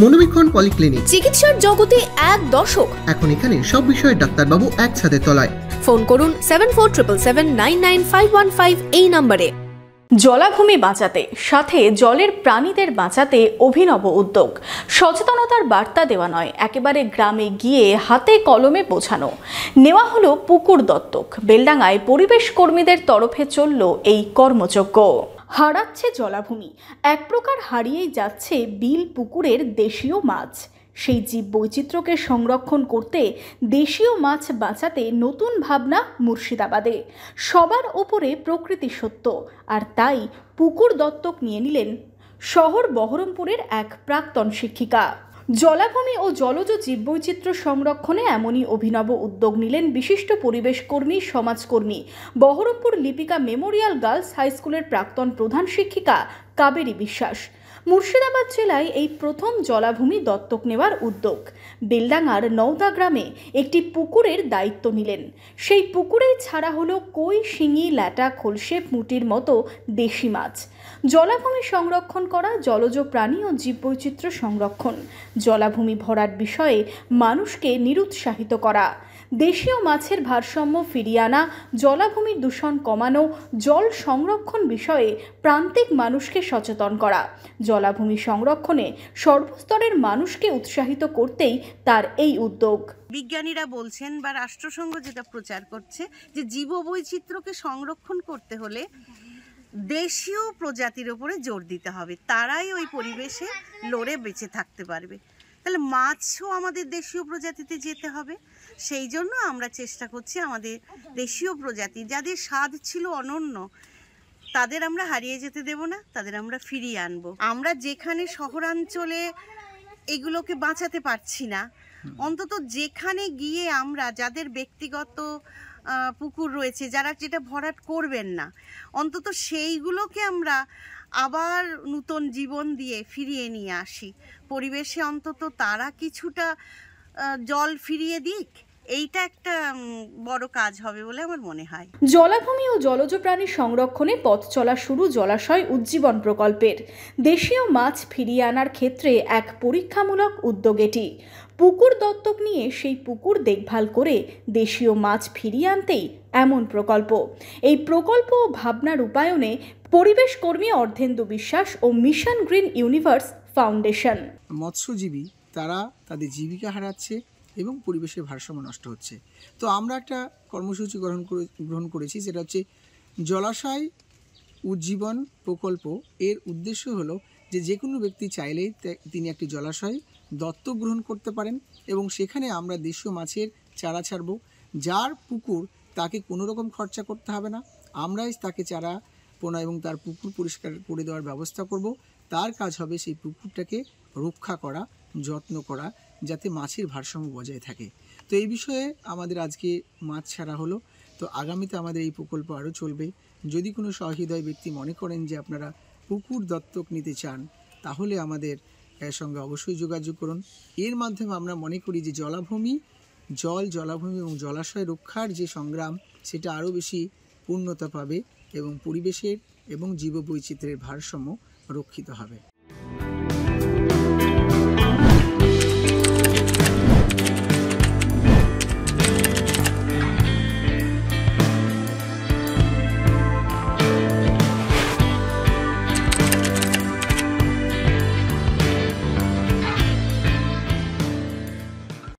মনোবীক্ষণ polyclinic, চিকিৎসার জগতে এক দশক। এখন এখানে সব বিষয়ে ডাক্তারবাবু এক ছাদের তলায়। ফোন করুন 7477799515 এই নম্বরে। জলাভূমি বাঁচাতে, সাথে জলের প্রাণীদের বাঁচাতে অভিনব উদ্যোগ। সচেতনতার বার্তা দেওয়া নয়, একেবারে গ্রামে গিয়ে হাতে কলমে বোঝানো। নেওয়া হলো পুকুর দত্তক। বেলডাঙায় পরিবেশ কর্মীদের তরফে চলল এই কর্মযজ্ঞ। হারাচ্ছে জলাভূমি, এক প্রকার হারিয়েই যাচ্ছে বিল পুকুরের দেশীয় মাছ। সেই জীববৈচিত্র্যকে সংরক্ষণ করতে, দেশীয় মাছ বাঁচাতে নতুন ভাবনা মুর্শিদাবাদে। সবার ওপরে প্রকৃতি সত্য, আর তাই পুকুর দত্তক নিয়ে নিলেন শহর বহরমপুরের এক প্রাক্তন শিক্ষিকা। জলাভূমি ও জলজ জীববৈচিত্র্য সংরক্ষণে এমনই অভিনব উদ্যোগ নিলেন বিশিষ্ট পরিবেশ কর্মী, সমাজকর্মী, Baharampur Lipika memorial girls high স্কুলের প্রাক্তন প্রধান শিক্ষিকা কাবেরী বিশ্বাস। মুর্শিদাবাদ জেলায় এই প্রথম জলাভূমি দত্তক নেওয়ার উদ্যোগ। বেলডাঙার নওদা গ্রামে একটি পুকুরের দায়িত্ব নিলেন। সেই পুকুরেই ছাড়া হলো কই, শিঙি, ল্যাটা, খলসে, পুঁটির মতো দেশি মাছ। জলাভূমি সংরক্ষণ করা, জলজ প্রাণী ও জীববৈচিত্র্য সংরক্ষণ, জলাভূমি ভরাট বিষয়ে মানুষকে নিরুৎসাহিত করা, দেশীয় মাছের ভারসাম্য ফিরিয়ে আনা, জলাভূমির দূষণ কমানো, জল সংরক্ষণ বিষয়ে প্রান্তিক মানুষকে সচেতন করা, জলাভূমি সংরক্ষণে সর্বস্তরের মানুষকে উৎসাহিত করতেই তার এই উদ্যোগ। বিজ্ঞানীরা বলছেন বা রাষ্ট্রসংঘ যেটা প্রচার করছে যে জীববৈচিত্র্যকে সংরক্ষণ করতে হলে দেশীয় প্রজাতির উপরে জোর দিতে হবে, তারাই ওই পরিবেশে লড়ে বেঁচে থাকতে পারবে। তাহলে মাছও আমাদের দেশীয় প্রজাতিতে যেতে হবে। সেই জন্য আমরা চেষ্টা করছি আমাদের দেশীয় প্রজাতি যাদের স্বাদ ছিল অনন্য, তাদের আমরা হারিয়ে যেতে দেব না, তাদের আমরা ফিরিয়ে আনবো। আমরা যেখানে শহরাঞ্চলে এগুলোকে বাঁচাতে পারছি না, অন্তত যেখানে গিয়ে আমরা যাদের ব্যক্তিগত পুকুর রয়েছে, যারা যেটা ভরাট করবেন না, অন্তত সেইগুলোকে আমরা আবার নূতন জীবন দিয়ে ফিরিয়ে নিয়ে আসি পরিবেশে, অন্তত তারা কিছুটা জল ফিরিয়ে দিক। এইটা একটা বড় কাজ হবে বলে আমার মনে হয়। জলাভূমি ও জলজ প্রাণী সংরক্ষণে পথ চলা শুরু জলাশয় উজ্জীবন প্রকল্পের। দেশীয় মাছ ফিরিয়ে আনার ক্ষেত্রে এক পরীক্ষামূলক উদ্যোগ এটি। পুকুর দত্তক নিয়ে সেই পুকুর দেখভাল করে দেশীয় মাছ ফিরিয়ে আনতেই এমন প্রকল্প। এই প্রকল্প ও ভাবনা রূপায়ণে পরিবেশ কর্মী অর্ধেন্দু বিশ্বাস ও মিশন গ্রিন ইউনিভার্স ফাউন্ডেশন। মৎস্যজীবী তারা তাদের জীবিকা হারাচ্ছে এবং পরিবেশের ভারসাম্য নষ্ট হচ্ছে। তো আমরা একটা কর্মসূচি গ্রহণ করেছি, সেটা হচ্ছে জলাশয় উজ্জীবন প্রকল্প। এর উদ্দেশ্য হলো যে কোনো ব্যক্তি চাইলেই তিনি একটি জলাশয় দত্তক গ্রহণ করতে পারেন এবং সেখানে আমরা দেশীয় মাছের চারা ছাড়ব। যার পুকুর, তাকে কোনো রকম খরচা করতে হবে না, আমরাই তাকে চারা পোনা এবং তার পুকুর পরিষ্কার করে দেওয়ার ব্যবস্থা করব। তার কাজ হবে সেই পুকুরটাকে রক্ষা করা, যত্ন করা, যাতে মাছের ভারসাম্য বজায় থাকে। তো এই বিষয়ে আমাদের আজকে মাছ ছাড়া হলো। তো আগামীতে আমাদের এই প্রকল্প আরও চলবে। যদি কোনো সহৃদয় ব্যক্তি মনে করেন যে আপনারা পুকুর দত্তক নিতে চান, তাহলে আমাদের সঙ্গে অবশ্যই যোগাযোগ করুন। এর মাধ্যমে আমরা মনে করি যে জলাভূমি এবং জলাশয় রক্ষার যে সংগ্রাম, সেটা আরও বেশি পূর্ণতা পাবে এবং পরিবেশের এবং জীববৈচিত্র্যের ভারসাম্য রক্ষিত হবে।